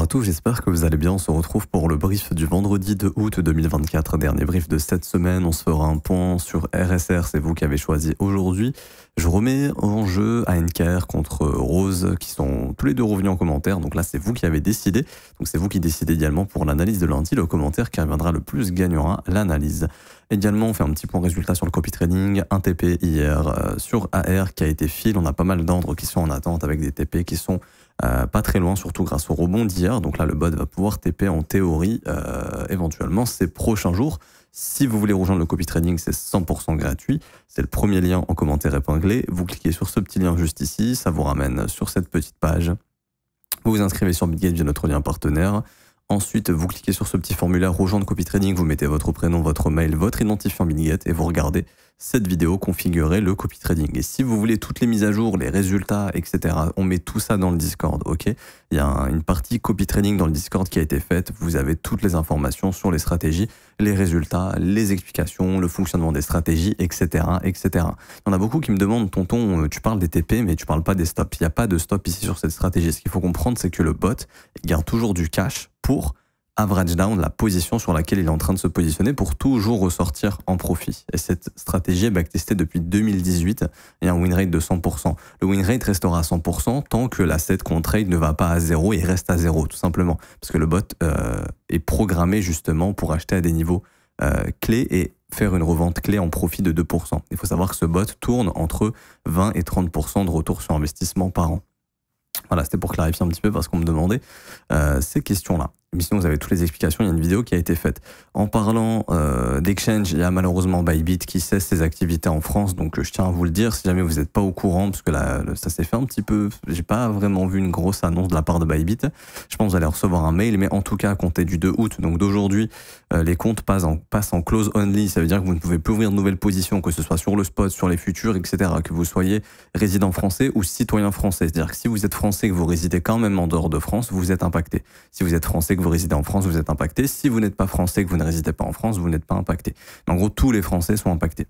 Bonjour à tous, j'espère que vous allez bien. On se retrouve pour le brief du vendredi 2 août 2024, dernier brief de cette semaine. On se fera un point sur RSR, c'est vous qui avez choisi aujourd'hui. Je remets en jeu ANKR contre Rose, qui sont tous les deux revenus en commentaire. Donc là, c'est vous qui avez décidé. Donc c'est vous qui décidez également pour l'analyse de lundi. Le commentaire qui reviendra le plus gagnera l'analyse. Également, on fait un petit point résultat sur le copy trading. Un TP hier sur AR qui a été fill. On a pas mal d'ordres qui sont en attente avec des TP qui sont pas très loin, surtout grâce au rebond d'hier. Donc là, le bot va pouvoir TP en théorie éventuellement ces prochains jours. Si vous voulez rejoindre le copy trading, c'est 100% gratuit. C'est le premier lien en commentaire épinglé. Vous cliquez sur ce petit lien juste ici. Ça vous ramène sur cette petite page. Vous vous inscrivez sur Bitgate via notre lien partenaire. Ensuite, vous cliquez sur ce petit formulaire rejoindre copy trading. Vous mettez votre prénom, votre mail, votre identifiant Bitgate et vous regardez cette vidéo configurer le copy trading. Et si vous voulez toutes les mises à jour, les résultats, etc., on met tout ça dans le Discord, ok? Il y a une partie copy trading dans le Discord qui a été faite. Vous avez toutes les informations sur les stratégies, les résultats, les explications, le fonctionnement des stratégies, etc., etc. Il y en a beaucoup qui me demandent, tonton, tu parles des TP, mais tu parles pas des stops. Il n'y a pas de stop ici sur cette stratégie. Ce qu'il faut comprendre, c'est que le bot garde toujours du cash pour average down, la position sur laquelle il est en train de se positionner pour toujours ressortir en profit. Et cette stratégie est backtestée depuis 2018 et un win rate de 100%. Le win rate restera à 100% tant que l'asset qu'on trade ne va pas à zéro et il reste à zéro, tout simplement. Parce que le bot est programmé justement pour acheter à des niveaux clés et faire une revente clé en profit de 2%. Il faut savoir que ce bot tourne entre 20 et 30% de retour sur investissement par an. Voilà, c'était pour clarifier un petit peu parce qu'on me demandait ces questions-là. Mais sinon, vous avez toutes les explications, il y a une vidéo qui a été faite. En parlant d'exchange, il y a malheureusement Bybit qui cesse ses activités en France, donc je tiens à vous le dire, si jamais vous n'êtes pas au courant, parce que là, ça s'est fait un petit peu, j'ai pas vraiment vu une grosse annonce de la part de Bybit. Je pense que vous allez recevoir un mail, mais en tout cas, à compter du 2 août, donc d'aujourd'hui, les comptes passent en close only, ça veut dire que vous ne pouvez plus ouvrir de nouvelles positions, que ce soit sur le spot, sur les futurs, etc., que vous soyez résident français ou citoyen français. C'est-à-dire que si vous êtes français et que vous résidez quand même en dehors de France, vous êtes impacté. Si vous êtes français que vous résidez en France, vous êtes impacté. Si vous n'êtes pas français, que vous ne résidez pas en France, vous n'êtes pas impacté. En gros, tous les Français sont impactés.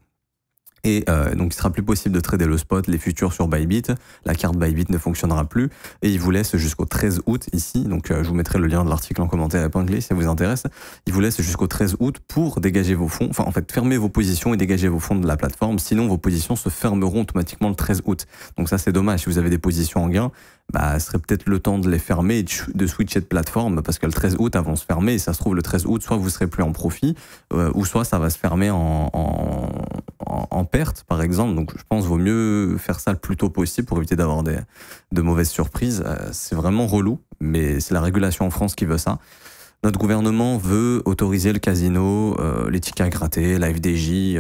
Et donc, il sera plus possible de trader le spot, les futurs sur Bybit. La carte Bybit ne fonctionnera plus. Et il vous laisse jusqu'au 13 août ici. Donc, je vous mettrai le lien de l'article en commentaire épinglé si ça vous intéresse. Il vous laisse jusqu'au 13 août pour dégager vos fonds. Enfin, en fait, fermer vos positions et dégager vos fonds de la plateforme. Sinon, vos positions se fermeront automatiquement le 13 août. Donc, ça, c'est dommage. Si vous avez des positions en gain, bah, ce serait peut-être le temps de les fermer et de switcher de plateforme parce que le 13 août, elles vont se fermer. Et ça se trouve, le 13 août, soit vous serez plus en profit, ou soit ça va se fermer en perte, par exemple. Donc, je pense qu'il vaut mieux faire ça le plus tôt possible pour éviter d'avoir de mauvaises surprises. C'est vraiment relou, mais c'est la régulation en France qui veut ça. Notre gouvernement veut autoriser le casino, les tickets à gratter, la FDJ,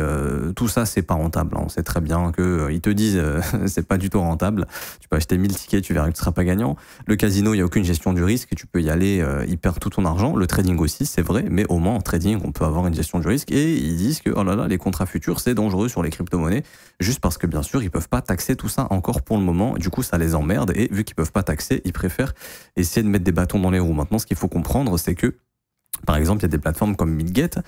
tout ça c'est pas rentable. On sait très bien que ils te disent c'est pas du tout rentable. Tu peux acheter 1000 tickets, tu verras que tu seras pas gagnant. Le casino, il y a aucune gestion du risque, tu peux y aller, il perd tout ton argent. Le trading aussi, c'est vrai, mais au moins en trading, on peut avoir une gestion du risque et ils disent que oh là là, les contrats futurs, c'est dangereux sur les crypto-monnaies juste parce que bien sûr, ils peuvent pas taxer tout ça encore pour le moment. Du coup, ça les emmerde et vu qu'ils peuvent pas taxer, ils préfèrent essayer de mettre des bâtons dans les roues. Maintenant, ce qu'il faut comprendre, c'est que par exemple, il y a des plateformes comme Bitgate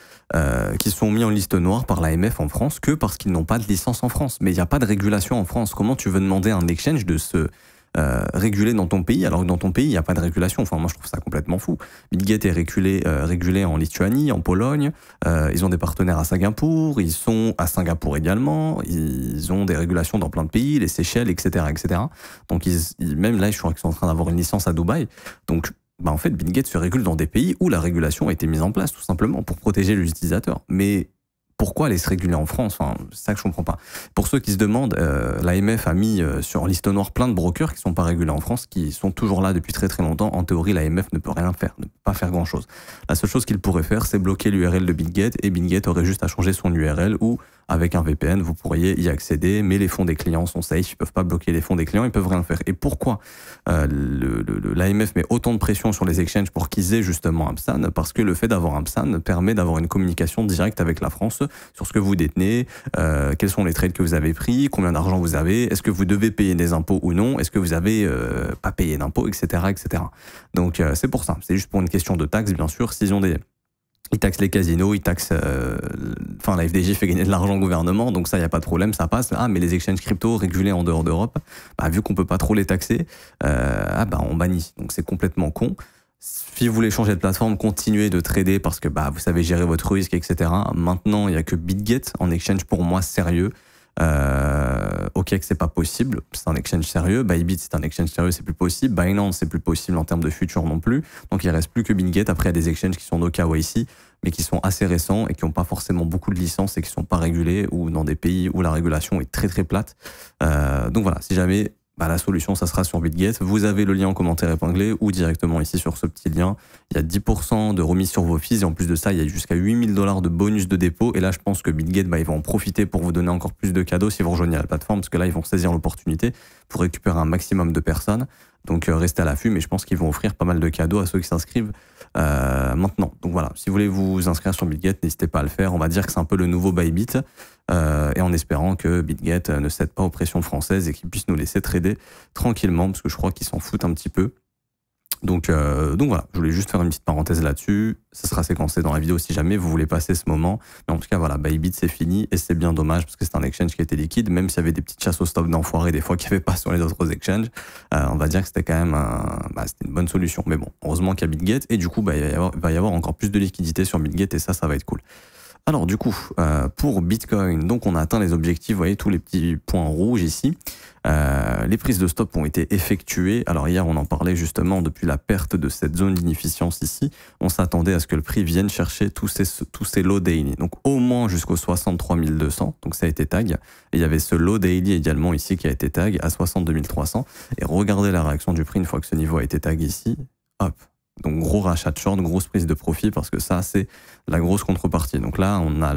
qui sont mis en liste noire par l'AMF en France que parce qu'ils n'ont pas de licence en France. Mais il n'y a pas de régulation en France. Comment tu veux demander à un exchange de se réguler dans ton pays alors que dans ton pays, il n'y a pas de régulation? Enfin, moi, je trouve ça complètement fou. Bitgate est régulé en Lituanie, en Pologne. Ils ont des partenaires à Singapour. Ils sont à Singapour également. Ils ont des régulations dans plein de pays, les Seychelles, etc., etc. Donc, même là, je crois qu'ils sont en train d'avoir une licence à Dubaï. Donc, bah en fait, Bitgate se régule dans des pays où la régulation a été mise en place, tout simplement, pour protéger les utilisateurs. Mais pourquoi aller se réguler en France? Enfin, c'est ça que je comprends pas. Pour ceux qui se demandent, l'AMF a mis sur liste noire plein de brokers qui sont pas régulés en France, qui sont toujours là depuis très très longtemps. En théorie, l'AMF ne peut rien faire, ne peut pas faire grand chose. La seule chose qu'il pourrait faire, c'est bloquer l'URL de Bitgate et Bitgate aurait juste à changer son URL ou avec un VPN, vous pourriez y accéder, mais les fonds des clients sont safe, ils peuvent pas bloquer les fonds des clients, ils peuvent rien faire. Et pourquoi l'AMF met autant de pression sur les exchanges pour qu'ils aient justement un PSAN? Parce que le fait d'avoir un PSAN permet d'avoir une communication directe avec la France sur ce que vous détenez, quels sont les trades que vous avez pris, combien d'argent vous avez, est-ce que vous devez payer des impôts ou non, est-ce que vous avez pas payé d'impôts, etc., etc. Donc c'est pour ça, c'est juste pour une question de taxes, bien sûr. S'ils ont ils taxent les casinos, ils taxent... Enfin, la FDJ fait gagner de l'argent au gouvernement, donc ça, il n'y a pas de problème, ça passe. Ah, mais les exchanges crypto régulés en dehors d'Europe, bah, vu qu'on peut pas trop les taxer, on bannit. Donc c'est complètement con. Si vous voulez changer de plateforme, continuez de trader parce que vous savez gérer votre risque, etc. Maintenant, il n'y a que BitGet en exchange pour moi sérieux. OKEx, c'est pas possible, c'est un exchange sérieux. Bybit, c'est un exchange sérieux, c'est plus possible. Binance, c'est plus possible en termes de futur non plus. Donc il reste plus que BitGet. Après, il y a des exchanges qui sont no KYC, mais qui sont assez récents et qui n'ont pas forcément beaucoup de licences et qui sont pas régulés ou dans des pays où la régulation est très très plate. Donc voilà, si jamais la solution, ça sera sur BitGet. Vous avez le lien en commentaire épinglé ou directement ici sur ce petit lien. Il y a 10% de remise sur vos fees et en plus de ça, il y a jusqu'à 8000 $ de bonus de dépôt. Et là, je pense que BitGet, ils vont en profiter pour vous donner encore plus de cadeaux si vous rejoignez la plateforme parce que là, ils vont saisir l'opportunité pour récupérer un maximum de personnes. Donc, restez à l'affût, mais je pense qu'ils vont offrir pas mal de cadeaux à ceux qui s'inscrivent maintenant. Donc voilà, si vous voulez vous inscrire sur BitGet, n'hésitez pas à le faire. On va dire que c'est un peu le nouveau Bybit. Et en espérant que BitGet ne cède pas aux pressions françaises et qu'ils puissent nous laisser trader tranquillement, parce que je crois qu'ils s'en foutent un petit peu. Donc voilà, je voulais juste faire une petite parenthèse là-dessus. Ça sera séquencé dans la vidéo si jamais vous voulez passer ce moment. Mais en tout cas, voilà, Bybit, c'est fini et c'est bien dommage parce que c'est un exchange qui était liquide, même s'il y avait des petites chasses au stop d'enfoirés des fois qu'il n'y avait pas sur les autres exchanges. On va dire que c'était quand même c'était une bonne solution. Mais bon, heureusement qu'il y a BitGet et du coup, il va y avoir encore plus de liquidité sur BitGet et ça va être cool. Alors du coup, pour Bitcoin, donc on a atteint les objectifs, vous voyez tous les petits points rouges ici. Les prises de stop ont été effectuées. Alors hier, on en parlait justement depuis la perte de cette zone d'inefficience ici. On s'attendait à ce que le prix vienne chercher tous ces low daily. Donc au moins jusqu'au 63 200. Donc ça a été tag. Et il y avait ce low daily également ici qui a été tag à 62 300. Et regardez la réaction du prix une fois que ce niveau a été tag ici. Hop. Donc gros rachat de short, grosse prise de profit parce que ça c'est la grosse contrepartie. Donc là on a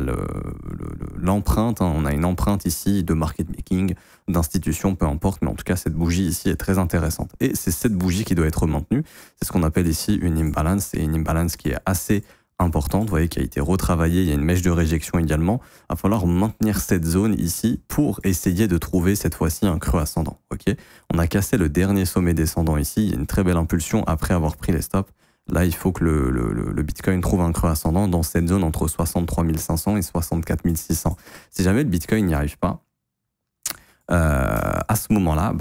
l'empreinte, on a une empreinte ici de market making, d'institution, peu importe, mais en tout cas cette bougie ici est très intéressante. Et c'est cette bougie qui doit être maintenue. C'est ce qu'on appelle ici une imbalance, et une imbalance qui est assez importante, vous voyez, qui a été retravaillée, il y a une mèche de réjection également. Il va falloir maintenir cette zone ici pour essayer de trouver cette fois-ci un creux ascendant. Ok, on a cassé le dernier sommet descendant ici, il y a une très belle impulsion après avoir pris les stops. Là, il faut que le Bitcoin trouve un creux ascendant dans cette zone entre 63 500 et 64 600. Si jamais le Bitcoin n'y arrive pas, à ce moment-là,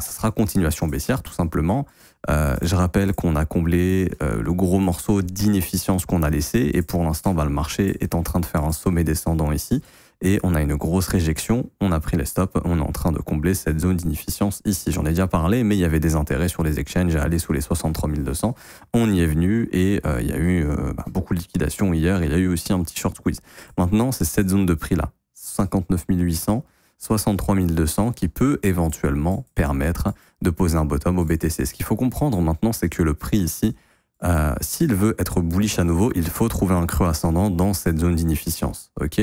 ça sera continuation baissière tout simplement. Je rappelle qu'on a comblé le gros morceau d'inefficience qu'on a laissé et pour l'instant, le marché est en train de faire un sommet descendant ici et on a une grosse réjection, on a pris les stops, on est en train de combler cette zone d'inefficience ici. J'en ai déjà parlé, mais il y avait des intérêts sur les exchanges à aller sous les 63 200. On y est venu et il y a eu beaucoup de liquidations hier, il y a eu aussi un petit short squeeze. Maintenant, c'est cette zone de prix-là, 59 800, 63 200 qui peut éventuellement permettre de poser un bottom au BTC. Ce qu'il faut comprendre maintenant, c'est que le prix ici, s'il veut être bullish à nouveau, il faut trouver un creux ascendant dans cette zone d'inefficience. Ok,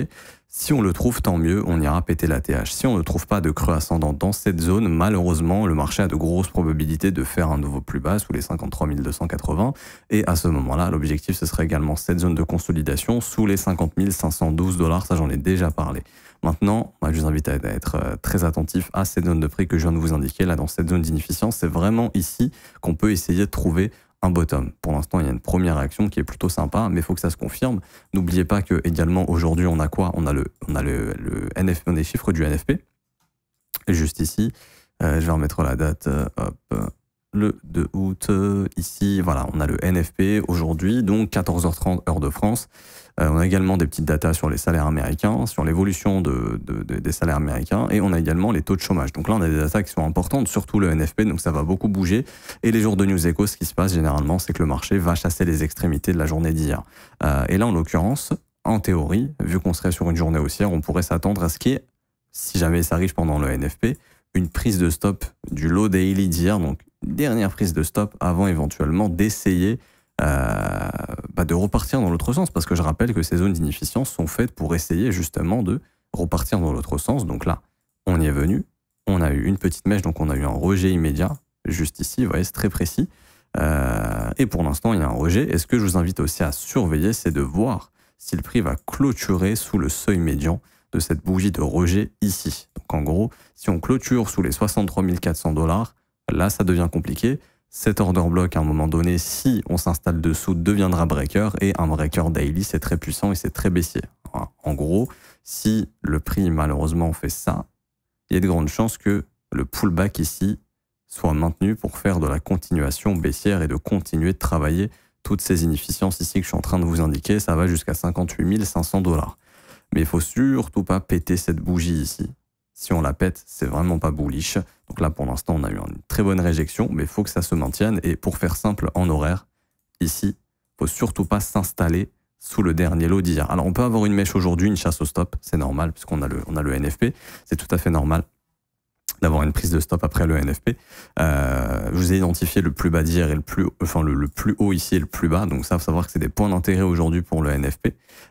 si on le trouve, tant mieux, on ira péter la TH. Si on ne trouve pas de creux ascendant dans cette zone, malheureusement, le marché a de grosses probabilités de faire un nouveau plus bas sous les 53 280. Et à ce moment-là, l'objectif, ce serait également cette zone de consolidation sous les 50 512 $. Ça, j'en ai déjà parlé. Maintenant, je vous invite à être très attentif à cette zone de prix que je viens de vous indiquer. Là, dans cette zone d'inefficience, c'est vraiment ici qu'on peut essayer de trouver un bottom. Pour l'instant, il y a une première réaction qui est plutôt sympa, mais il faut que ça se confirme. N'oubliez pas que également aujourd'hui, on a quoi? On a le NFP, on a les chiffres du NFP. Juste ici, je vais remettre la date. Hop. Le 2 août, ici, voilà, on a le NFP aujourd'hui, donc 14h30 heure de France. On a également des petites datas sur les salaires américains, sur l'évolution des salaires américains, et on a également les taux de chômage. Donc là, on a des datas qui sont importantes, surtout le NFP, donc ça va beaucoup bouger. Et les jours de News Echo, ce qui se passe généralement, c'est que le marché va chasser les extrémités de la journée d'hier. Et là, en l'occurrence, en théorie, vu qu'on serait sur une journée haussière, on pourrait s'attendre à ce qui est, si jamais ça arrive pendant le NFP, une prise de stop du low daily d'hier, donc dernière prise de stop avant éventuellement d'essayer de repartir dans l'autre sens, parce que je rappelle que ces zones d'inefficience sont faites pour essayer justement de repartir dans l'autre sens. Donc là, on y est venu, on a eu une petite mèche, donc on a eu un rejet immédiat, juste ici, vous voyez, c'est très précis. Et pour l'instant, il y a un rejet. Et ce que je vous invite aussi à surveiller, c'est de voir si le prix va clôturer sous le seuil médian de cette bougie de rejet ici. Donc en gros, si on clôture sous les 63 400 $, là, ça devient compliqué. Cet order block, à un moment donné, si on s'installe dessous, deviendra breaker. Et un breaker daily, c'est très puissant et c'est très baissier. En gros, si le prix, malheureusement, fait ça, il y a de grandes chances que le pullback ici soit maintenu pour faire de la continuation baissière et de continuer de travailler toutes ces inefficiences ici que je suis en train de vous indiquer. Ça va jusqu'à 58 500 $. Mais il faut surtout pas péter cette bougie ici. Si on la pète, c'est vraiment pas bullish. Donc là, pour l'instant, on a eu une très bonne réjection, mais il faut que ça se maintienne. Et pour faire simple en horaire, ici, il faut surtout pas s'installer sous le dernier lot d'hier. Alors, on peut avoir une mèche aujourd'hui, une chasse au stop, c'est normal, puisqu'on a le NFP. C'est tout à fait normal d'avoir une prise de stop après le NFP. Je vous ai identifié le plus bas d'hier et le plus haut ici et le plus bas. Donc ça, faut savoir que c'est des points d'intérêt aujourd'hui pour le NFP.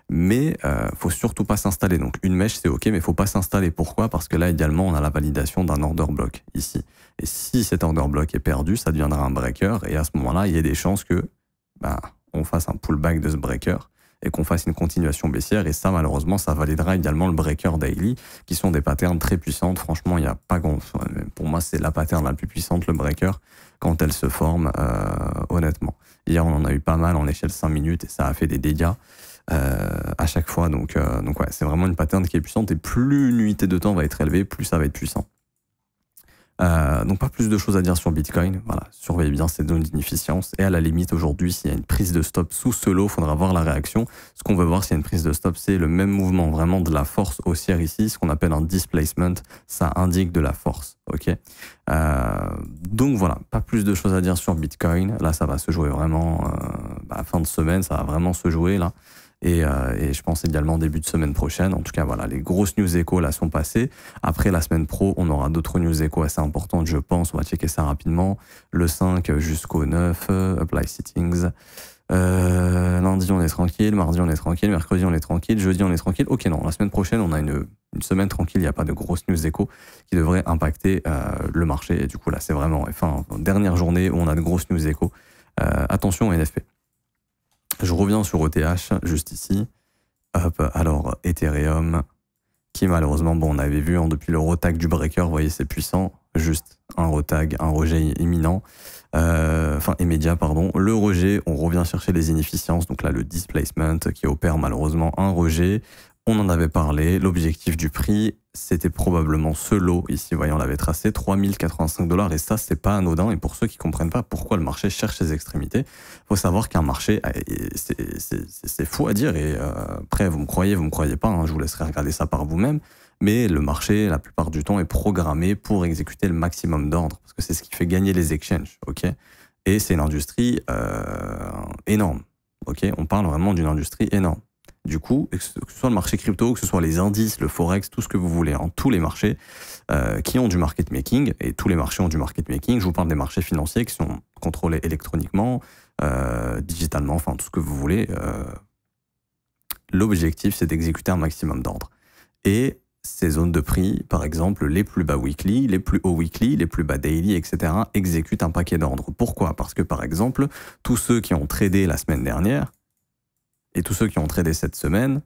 Mais faut surtout pas s'installer. Donc une mèche, c'est OK, mais faut pas s'installer. Pourquoi? Parce que là, également, on a la validation d'un order block ici. Et si cet order block est perdu, ça deviendra un breaker. Et à ce moment-là, il y a des chances que on fasse un pullback de ce breaker et qu'on fasse une continuation baissière. Et ça, malheureusement, ça validera également le breaker daily, qui sont des patterns très puissantes. Franchement, il n'y a pas grand... Pour moi, c'est la pattern la plus puissante, le breaker, quand elle se forme, honnêtement. Hier, on en a eu pas mal en échelle 5 minutes et ça a fait des dégâts à chaque fois. Donc ouais, c'est vraiment une pattern qui est puissante et plus l'unité de temps va être élevée, plus ça va être puissant. Donc pas plus de choses à dire sur Bitcoin. Voilà, surveillez bien cette zone d'inefficience. Et à la limite, aujourd'hui, s'il y a une prise de stop sous ce lot, il faudra voir la réaction. Ce qu'on veut voir s'il y a une prise de stop, c'est le même mouvement, vraiment de la force haussière ici, ce qu'on appelle un displacement. Ça indique de la force. Ok. Donc voilà, pas plus de choses à dire sur Bitcoin. Là, ça va se jouer vraiment fin de semaine, ça va vraiment se jouer là. Et je pense également début de semaine prochaine. En tout cas, voilà, les grosses news échos là sont passées. Après la semaine pro, on aura d'autres news échos assez importantes, je pense. On va checker ça rapidement. Le 5 jusqu'au 9, apply settings. Lundi, on est tranquille. Mardi, on est tranquille. Mercredi, on est tranquille. Jeudi, on est tranquille. Ok, non, la semaine prochaine, on a une semaine tranquille. Il n'y a pas de grosses news échos qui devraient impacter le marché. Et du coup, là, c'est vraiment dernière journée où on a de grosses news échos. Attention au NFP. Je reviens sur ETH, juste ici. Hop, alors Ethereum, qui malheureusement, bon, on avait vu depuis le retag du breaker, vous voyez, c'est puissant. Juste un retag, un rejet imminent, immédiat, pardon. Le rejet, on revient chercher les inefficiences, donc là, le displacement qui opère malheureusement un rejet. On en avait parlé, l'objectif du prix, c'était probablement ce lot, ici, voyons, on l'avait tracé, 3085 $, et ça, c'est pas anodin, et pour ceux qui comprennent pas pourquoi le marché cherche ses extrémités, faut savoir qu'un marché, c'est fou à dire, et après, vous me croyez pas, hein, je vous laisserai regarder ça par vous-même, mais le marché, la plupart du temps, est programmé pour exécuter le maximum d'ordres, parce que c'est ce qui fait gagner les exchanges, ok? Et c'est une industrie énorme, ok? On parle vraiment d'une industrie énorme. Du coup, que ce soit le marché crypto, que ce soit les indices, le forex, tout ce que vous voulez, tous les marchés qui ont du market making, et tous les marchés ont du market making, je vous parle des marchés financiers qui sont contrôlés électroniquement, digitalement, enfin tout ce que vous voulez. L'objectif, c'est d'exécuter un maximum d'ordres. Et ces zones de prix, par exemple, les plus bas weekly, les plus hauts weekly, les plus bas daily, etc., exécutent un paquet d'ordres. Pourquoi? Parce que, par exemple, tous ceux qui ont tradé la semaine dernière, et tous ceux qui ont tradé cette semaine,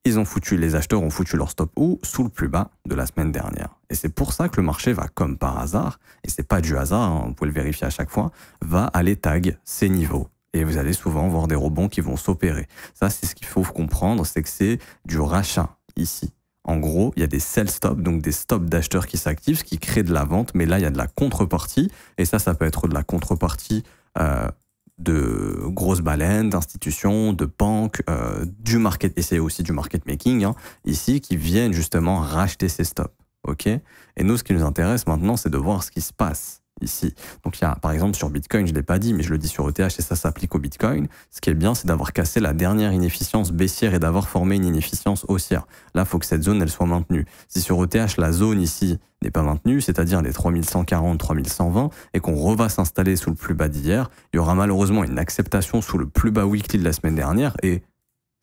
les acheteurs ont foutu leur stop où? Sous le plus bas de la semaine dernière. Et c'est pour ça que le marché va, comme par hasard, et c'est pas du hasard, hein, vous pouvez le vérifier à chaque fois, va aller tag ces niveaux. Et vous allez souvent voir des rebonds qui vont s'opérer. Ça, c'est ce qu'il faut comprendre, c'est que c'est du rachat ici. En gros, il y a des sell stops, donc des stops d'acheteurs qui s'activent, ce qui crée de la vente, mais là, il y a de la contrepartie, et ça peut être de la contrepartie de grosses baleines, d'institutions, de banques, du market, et c'est aussi du market making, hein, ici, qui viennent justement racheter ces stops. Ok? Et nous, ce qui nous intéresse maintenant, c'est de voir ce qui se passe ici. Donc il y a, par exemple, sur Bitcoin, je ne l'ai pas dit, mais je le dis sur ETH, et ça s'applique au Bitcoin. Ce qui est bien, c'est d'avoir cassé la dernière inefficience baissière et d'avoir formé une inefficience haussière. Là, il faut que cette zone, elle soit maintenue. Si sur ETH, la zone ici n'est pas maintenue, c'est-à-dire les 3140, 3120, et qu'on va s'installer sous le plus bas d'hier, il y aura malheureusement une acceptation sous le plus bas weekly de la semaine dernière, et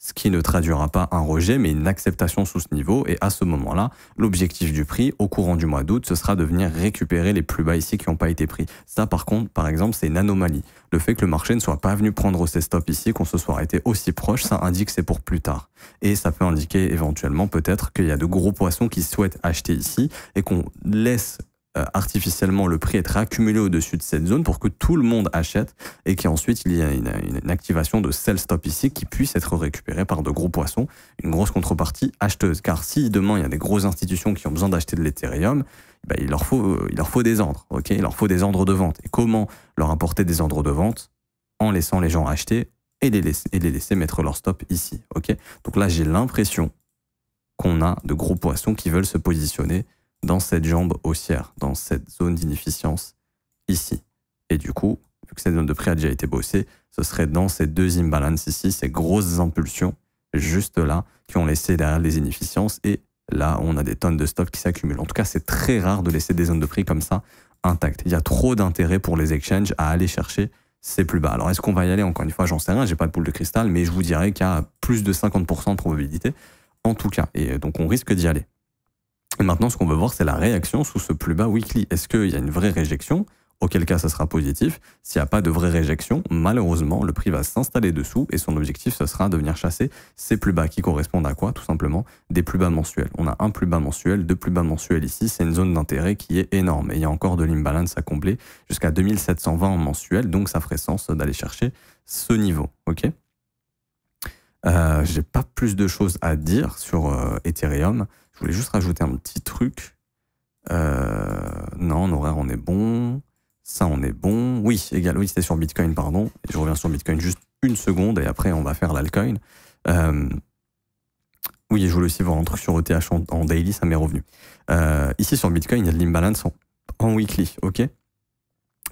ce qui ne traduira pas un rejet, mais une acceptation sous ce niveau. Et à ce moment-là, l'objectif du prix, au courant du mois d'août, ce sera de venir récupérer les plus bas ici qui n'ont pas été pris. Ça, par contre, par exemple, c'est une anomalie. Le fait que le marché ne soit pas venu prendre ses stops ici, qu'on se soit arrêté aussi proche, ça indique que c'est pour plus tard. Et ça peut indiquer éventuellement peut-être qu'il y a de gros poissons qui souhaitent acheter ici et qu'on laisse artificiellement le prix être accumulé au-dessus de cette zone pour que tout le monde achète et qu'ensuite il y a une activation de sell stop ici qui puisse être récupérée par de gros poissons, une grosse contrepartie acheteuse. Car si demain il y a des grosses institutions qui ont besoin d'acheter de l'Ethereum, ben, il leur faut des ordres, ok, il leur faut des ordres de vente. Et comment leur apporter des ordres de vente? En laissant les gens acheter et les laisser mettre leur stop ici, ok. Donc là j'ai l'impression qu'on a de gros poissons qui veulent se positionner dans cette jambe haussière, dans cette zone d'inefficience ici. Et du coup, vu que cette zone de prix a déjà été bossée, ce serait dans ces deux imbalances ici, ces grosses impulsions, juste là, qui ont laissé derrière les inefficiences. Et là, on a des tonnes de stocks qui s'accumulent. En tout cas, c'est très rare de laisser des zones de prix comme ça intactes. Il y a trop d'intérêt pour les exchanges à aller chercher ces plus bas. Alors, est-ce qu'on va y aller? Encore une fois, j'en sais rien, j'ai pas de boule de cristal, mais je vous dirais qu'il y a plus de 50% de probabilité, en tout cas. Et donc, on risque d'y aller. Et maintenant, ce qu'on veut voir, c'est la réaction sous ce plus bas weekly. Est-ce qu'il y a une vraie réjection? Auquel cas, ça sera positif. S'il n'y a pas de vraie réjection, malheureusement, le prix va s'installer dessous et son objectif, ce sera de venir chasser ces plus bas qui correspondent à quoi? Tout simplement des plus bas mensuels. On a un plus bas mensuel, deux plus bas mensuels ici. C'est une zone d'intérêt qui est énorme. Et il y a encore de l'imbalance à combler jusqu'à 2720 en mensuel. Donc, ça ferait sens d'aller chercher ce niveau. OK? J'ai pas plus de choses à dire sur Ethereum. Je voulais juste rajouter un petit truc. Non, en horaire, on est bon. Ça, on est bon. Oui, égal. Oui, c'était sur Bitcoin, pardon. Et je reviens sur Bitcoin juste une seconde et après, on va faire l'altcoin. Oui, je voulais aussi voir un truc sur ETH en daily, ça m'est revenu. Ici, sur Bitcoin, il y a de l'imbalance en weekly, ok?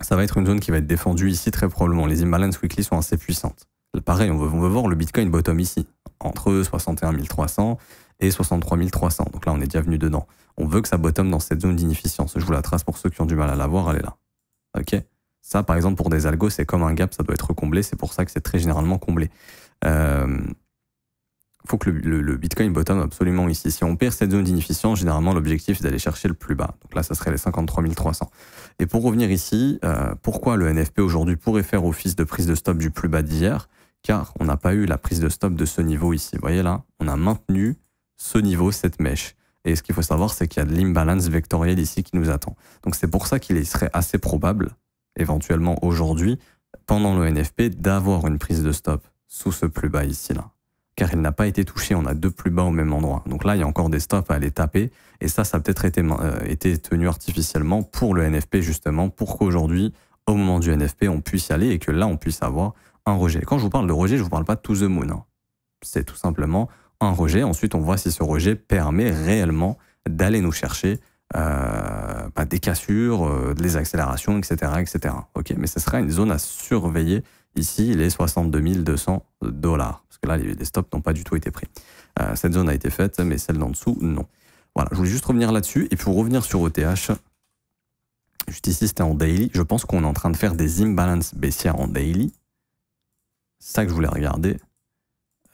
Ça va être une zone qui va être défendue ici très probablement. Les imbalances weekly sont assez puissantes. Pareil, on veut voir le Bitcoin bottom ici, entre 61 300 et 63 300. Donc là, on est déjà venu dedans. On veut que ça bottom dans cette zone d'inefficience. Je vous la trace pour ceux qui ont du mal à la voir, elle est là. Ok. Ça, par exemple, pour des algos, c'est comme un gap, ça doit être comblé. C'est pour ça que c'est très généralement comblé. Faut que le Bitcoin bottom absolument ici. Si on perd cette zone d'inefficience, généralement, l'objectif, c'est d'aller chercher le plus bas. Donc là, ça serait les 53 300. Et pour revenir ici, pourquoi le NFP aujourd'hui pourrait faire office de prise de stop du plus bas d'hier? Car on n'a pas eu la prise de stop de ce niveau ici. Vous voyez là, on a maintenu ce niveau, cette mèche. Et ce qu'il faut savoir, c'est qu'il y a de l'imbalance vectorielle ici qui nous attend. Donc c'est pour ça qu'il serait assez probable, éventuellement aujourd'hui, pendant le NFP, d'avoir une prise de stop sous ce plus bas ici là. Car il n'a pas été touché, on a deux plus bas au même endroit. Donc là, il y a encore des stops à aller taper. Et ça a peut-être été tenu artificiellement pour le NFP, justement, pour qu'aujourd'hui, au moment du NFP, on puisse y aller et que là, on puisse avoir un rejet. Quand je vous parle de rejet, je ne vous parle pas de to the moon. Hein. C'est tout simplement un rejet. Ensuite, on voit si ce rejet permet réellement d'aller nous chercher des cassures, des accélérations, etc., etc. Okay, mais ce sera une zone à surveiller ici, les 62 200 $. Parce que là, les stops n'ont pas du tout été pris. Cette zone a été faite, mais celle d'en dessous, non. Voilà, je voulais juste revenir là-dessus. Et pour revenir sur ETH, juste ici, c'était en daily. Je pense qu'on est en train de faire des imbalances baissières en daily. C'est ça que je voulais regarder.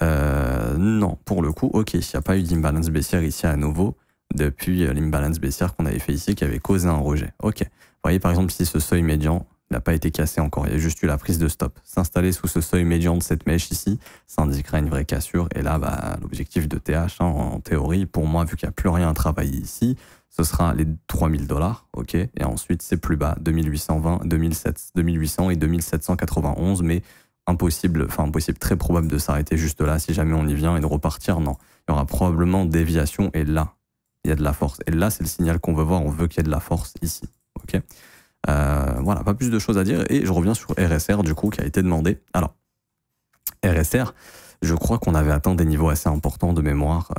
Non, pour le coup, ok, il n'y a pas eu d'imbalance baissière ici à nouveau depuis l'imbalance baissière qu'on avait fait ici qui avait causé un rejet. Ok, vous voyez par exemple ici ce seuil médian n'a pas été cassé encore, il y a juste eu la prise de stop. S'installer sous ce seuil médian de cette mèche ici, ça indiquerait une vraie cassure. Et là, l'objectif de TH, en théorie, pour moi, vu qu'il n'y a plus rien à travailler ici, ce sera les 3000 $, ok. Et ensuite, c'est plus bas, 2820, 2800 et 2791, mais impossible, très probable de s'arrêter juste là si jamais on y vient et de repartir. Non, il y aura probablement déviation et là, il y a de la force. Et là, c'est le signal qu'on veut voir, on veut qu'il y ait de la force ici, ok. Voilà, pas plus de choses à dire. Et je reviens sur RSR, du coup, qui a été demandé. Alors, RSR, je crois qu'on avait atteint des niveaux assez importants de mémoire.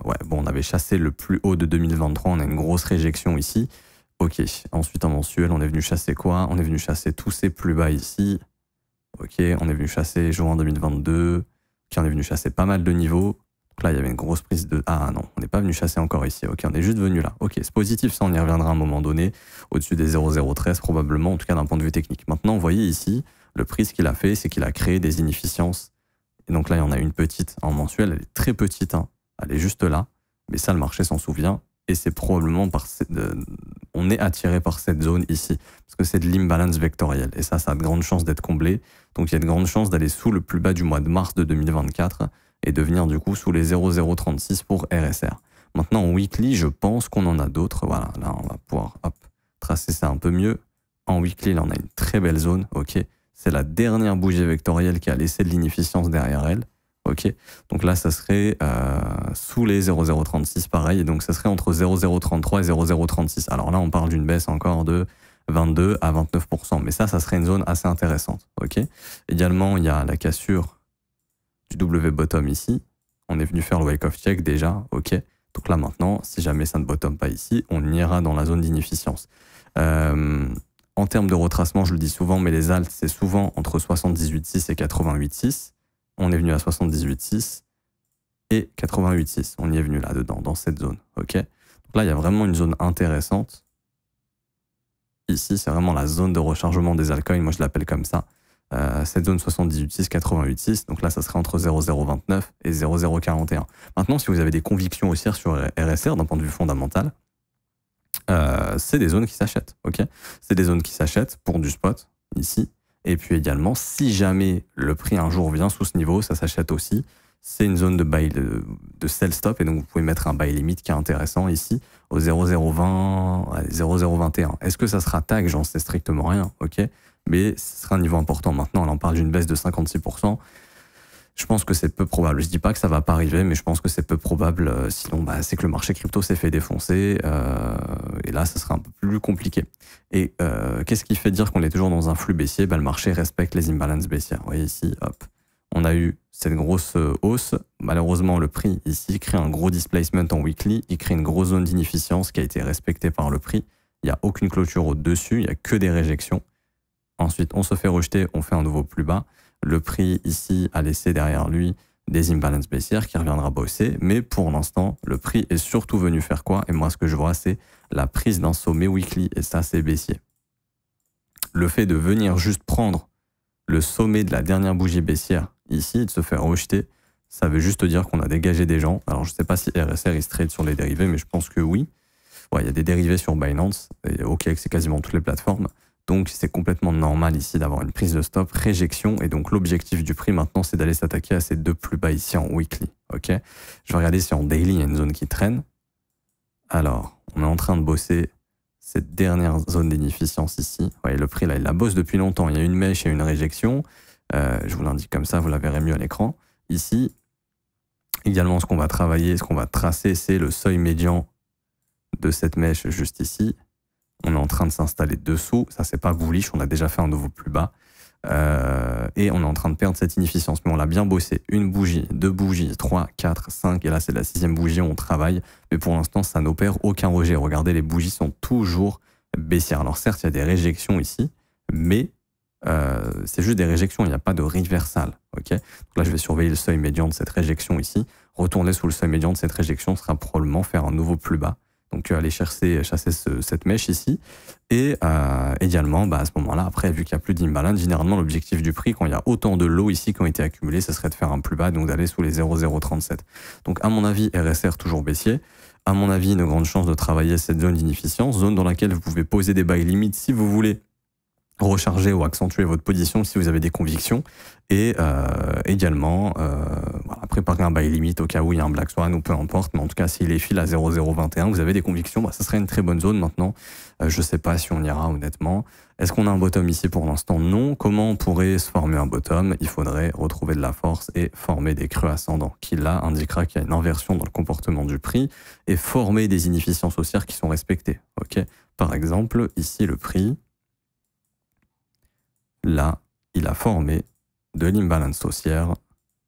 Ouais, bon, on avait chassé le plus haut de 2023, on a une grosse réjection ici. Ok, ensuite en mensuel, on est venu chasser quoi? On est venu chasser tous ces plus bas ici. Ok, on est venu chasser juin 2022. Ok, on est venu chasser pas mal de niveaux. Donc là, il y avait une grosse prise de... Ah non, on n'est pas venu chasser encore ici. Ok, on est juste venu là. Ok, c'est positif, ça, on y reviendra à un moment donné. Au-dessus des 0,013 probablement, en tout cas d'un point de vue technique. Maintenant, vous voyez ici, le prix, ce qu'il a fait, c'est qu'il a créé des inefficiences. Et donc là, il y en a une petite en mensuel. Elle est très petite, hein. Elle est juste là. Mais ça, le marché s'en souvient. Et c'est probablement on est attiré par cette zone ici. Parce que c'est de l'imbalance vectorielle. Et ça a de grandes chances d'être comblé. Donc il y a de grandes chances d'aller sous le plus bas du mois de mars de 2024 et de venir du coup sous les 0,036 pour RSR. Maintenant, en weekly, je pense qu'on en a d'autres. Voilà, là, on va pouvoir tracer ça un peu mieux. En weekly, là, on a une très belle zone, ok. C'est la dernière bougie vectorielle qui a laissé de l'inefficience derrière elle, ok. Donc là, ça serait sous les 0,036, pareil. Et donc, ça serait entre 0,033 et 0,036. Alors là, on parle d'une baisse encore de 22 à 29%. Mais ça serait une zone assez intéressante, ok. Également, il y a la cassure du W bottom ici. On est venu faire le wake-off check déjà, ok. Donc là, maintenant, si jamais ça ne bottom pas ici, on ira dans la zone d'inefficience. En termes de retracement, je le dis souvent, mais les alts, c'est souvent entre 78,6 et 88,6. On est venu à 78,6 et 88,6. On y est venu là-dedans, dans cette zone. Ok. Donc là, il y a vraiment une zone intéressante. Ici, c'est vraiment la zone de rechargement des altcoins. Moi, je l'appelle comme ça. Cette zone 78,6, 88,6. Donc là, ça serait entre 0,029 et 0,041. Maintenant, si vous avez des convictions haussières sur RSR d'un point de vue fondamental, c'est des zones qui s'achètent, ok. C'est des zones qui s'achètent pour du spot, ici. Et puis également, si jamais le prix un jour vient sous ce niveau, ça s'achète aussi. C'est une zone de buy, de sell stop, et donc vous pouvez mettre un buy limit qui est intéressant ici, au 0,020, 0,021. Est-ce que ça sera tag? J'en sais strictement rien, ok. Mais ce sera un niveau important maintenant. Là, on parle d'une baisse de 56%. Je pense que c'est peu probable. Je dis pas que ça va pas arriver, mais je pense que c'est peu probable. Sinon, c'est que le marché crypto s'est fait défoncer. Et là, ça sera un peu plus compliqué. Et qu'est-ce qui fait dire qu'on est toujours dans un flux baissier? Le marché respecte les imbalances baissières. Vous voyez ici, hop. On a eu cette grosse hausse. Malheureusement, le prix ici crée un gros displacement en weekly. Il crée une grosse zone d'inefficience qui a été respectée par le prix. Il n'y a aucune clôture au-dessus. Il n'y a que des réjections. Ensuite, on se fait rejeter. On fait un nouveau plus bas. Le prix ici a laissé derrière lui des imbalances baissières qui reviendra bosser. Mais pour l'instant, le prix est surtout venu faire quoi? Et moi, ce que je vois, c'est la prise d'un sommet weekly. Et ça, c'est baissier. Le fait de venir juste prendre le sommet de la dernière bougie baissière ici et de se faire rejeter, ça veut juste dire qu'on a dégagé des gens. Alors, je ne sais pas si RSR il se trade sur les dérivés, mais je pense que oui. Ouais, il y a des dérivés sur Binance. Et OKX, c'est quasiment toutes les plateformes. Donc, c'est complètement normal ici d'avoir une prise de stop, réjection. Et donc, l'objectif du prix maintenant, c'est d'aller s'attaquer à ces deux plus bas ici en weekly. Ok. Je vais regarder si en daily, il y a une zone qui traîne. Alors, on est en train de bosser cette dernière zone d'inefficience ici. Vous voyez, le prix, là, il la bosse depuis longtemps. Il y a une mèche et une réjection. Je vous l'indique comme ça, vous la verrez mieux à l'écran. Ici, également, ce qu'on va travailler, ce qu'on va tracer, c'est le seuil médian de cette mèche juste ici. On est en train de s'installer dessous. Ça, c'est pas bullish. On a déjà fait un nouveau plus bas. Et on est en train de perdre cette inefficience. Mais on l'a bien bossé. Une bougie, deux bougies, 3, 4, 5. Et là, c'est la 6e bougie où on travaille. Mais pour l'instant, ça n'opère aucun rejet. Regardez, les bougies sont toujours baissières. Alors certes, il y a des réjections ici. Mais c'est juste des réjections. Il n'y a pas de reversal. Okay. Donc là, je vais surveiller le seuil médian de cette réjection ici. Retourner sous le seuil médian de cette réjection sera probablement faire un nouveau plus bas. Donc, aller chasser cette mèche ici. Et également, à ce moment-là, après, vu qu'il n'y a plus d'imbalance, généralement, l'objectif du prix, quand il y a autant de lots ici qui ont été accumulés, ce serait de faire un plus bas, donc d'aller sous les 0,037. Donc, à mon avis, RSR toujours baissier. À mon avis, une grande chance de travailler cette zone d'inefficience, zone dans laquelle vous pouvez poser des buy limites si vous voulez recharger ou accentuer votre position si vous avez des convictions. Et également, préparer un buy limit au cas où il y a un Black Swan ou peu importe. Mais en tout cas, s'il est fil à 0,021, vous avez des convictions, ça serait une très bonne zone maintenant. Je ne sais pas si on ira honnêtement. Est-ce qu'on a un bottom ici pour l'instant? Non. Comment on pourrait se former un bottom? Il faudrait retrouver de la force et former des creux ascendants, qui là indiquera qu'il y a une inversion dans le comportement du prix et former des inefficiences haussières qui sont respectées. Okay. Par exemple, ici le prix, là, il a formé de l'imbalance haussière,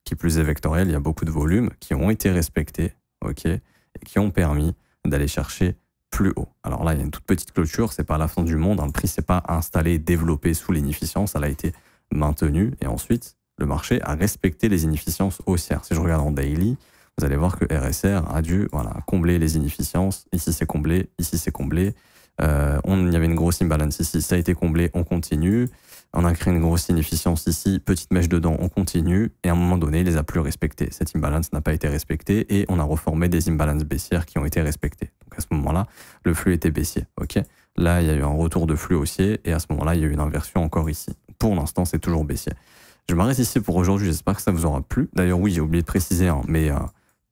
qui plus est vectorielle. Il y a beaucoup de volumes qui ont été respectés, ok, et qui ont permis d'aller chercher plus haut. Alors là, il y a une toute petite clôture, c'est pas la fin du monde, hein. Le prix s'est pas installé, développé sous l'inefficience, elle a été maintenue, et ensuite, le marché a respecté les inefficiences haussières. Si je regarde en daily, vous allez voir que RSR a dû combler les inefficiences. Ici, c'est comblé, ici, c'est comblé. Il y avait une grosse imbalance ici, ça a été comblé, on continue. On a créé une grosse inefficience ici, petite mèche dedans, on continue. Et à un moment donné, il les a plus respectés. Cette imbalance n'a pas été respectée et on a reformé des imbalances baissières qui ont été respectées. Donc à ce moment-là, le flux était baissier. Okay. Là, il y a eu un retour de flux haussier et à ce moment-là, il y a eu une inversion encore ici. Pour l'instant, c'est toujours baissier. Je m'arrête ici pour aujourd'hui. J'espère que ça vous aura plu. D'ailleurs, oui, j'ai oublié de préciser, mais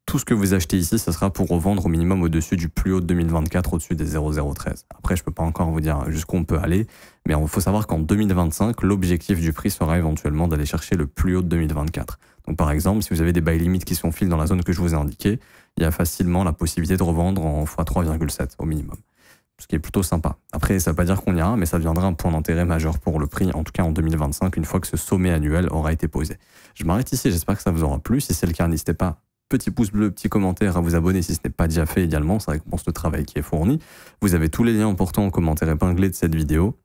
tout ce que vous achetez ici, ça sera pour revendre au minimum au-dessus du plus haut de 2024, au-dessus des 0013. Après, je peux pas encore vous dire jusqu'où on peut aller, mais il faut savoir qu'en 2025, l'objectif du prix sera éventuellement d'aller chercher le plus haut de 2024. Donc par exemple, si vous avez des buy limits qui sont fil dans la zone que je vous ai indiquée, il y a facilement la possibilité de revendre en x3,7 au minimum, ce qui est plutôt sympa. Après, ça ne veut pas dire qu'on ira, mais ça deviendra un point d'intérêt majeur pour le prix, en tout cas en 2025, une fois que ce sommet annuel aura été posé. Je m'arrête ici, j'espère que ça vous aura plu. Si c'est le cas, n'hésitez pas, petit pouce bleu, petit commentaire, à vous abonner si ce n'est pas déjà fait également, ça récompense le travail qui est fourni. Vous avez tous les liens importants en commentaire épinglé de cette vidéo.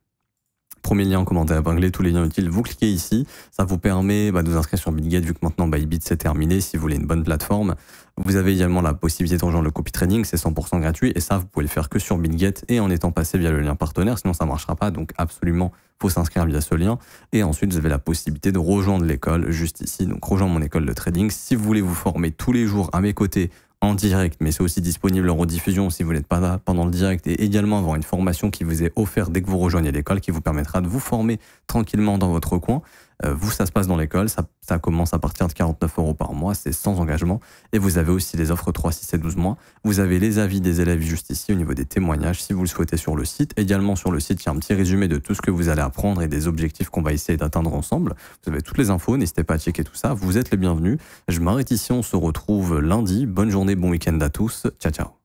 Premier lien en commentaire épinglé, tous les liens utiles, vous cliquez ici. Ça vous permet de vous inscrire sur Bitget, vu que maintenant Bybit c'est terminé, si vous voulez une bonne plateforme. Vous avez également la possibilité de rejoindre le copy trading, c'est 100% gratuit, et ça vous pouvez le faire que sur Bitget et en étant passé via le lien partenaire, sinon ça ne marchera pas, donc absolument faut s'inscrire via ce lien. Et ensuite vous avez la possibilité de rejoindre l'école juste ici, donc rejoindre mon école de trading. Si vous voulez vous former tous les jours à mes côtés, en direct, mais c'est aussi disponible en rediffusion si vous n'êtes pas là pendant le direct, et également avoir une formation qui vous est offerte dès que vous rejoignez l'école, qui vous permettra de vous former tranquillement dans votre coin. Vous, ça se passe dans l'école, ça commence à partir de 49 € par mois, c'est sans engagement, et vous avez aussi les offres 3, 6 et 12 mois. Vous avez les avis des élèves juste ici au niveau des témoignages si vous le souhaitez sur le site. Également sur le site, il y a un petit résumé de tout ce que vous allez apprendre et des objectifs qu'on va essayer d'atteindre ensemble. Vous avez toutes les infos, n'hésitez pas à checker tout ça, vous êtes les bienvenus. Je m'arrête ici, on se retrouve lundi. Bonne journée, bon week-end à tous, ciao ciao.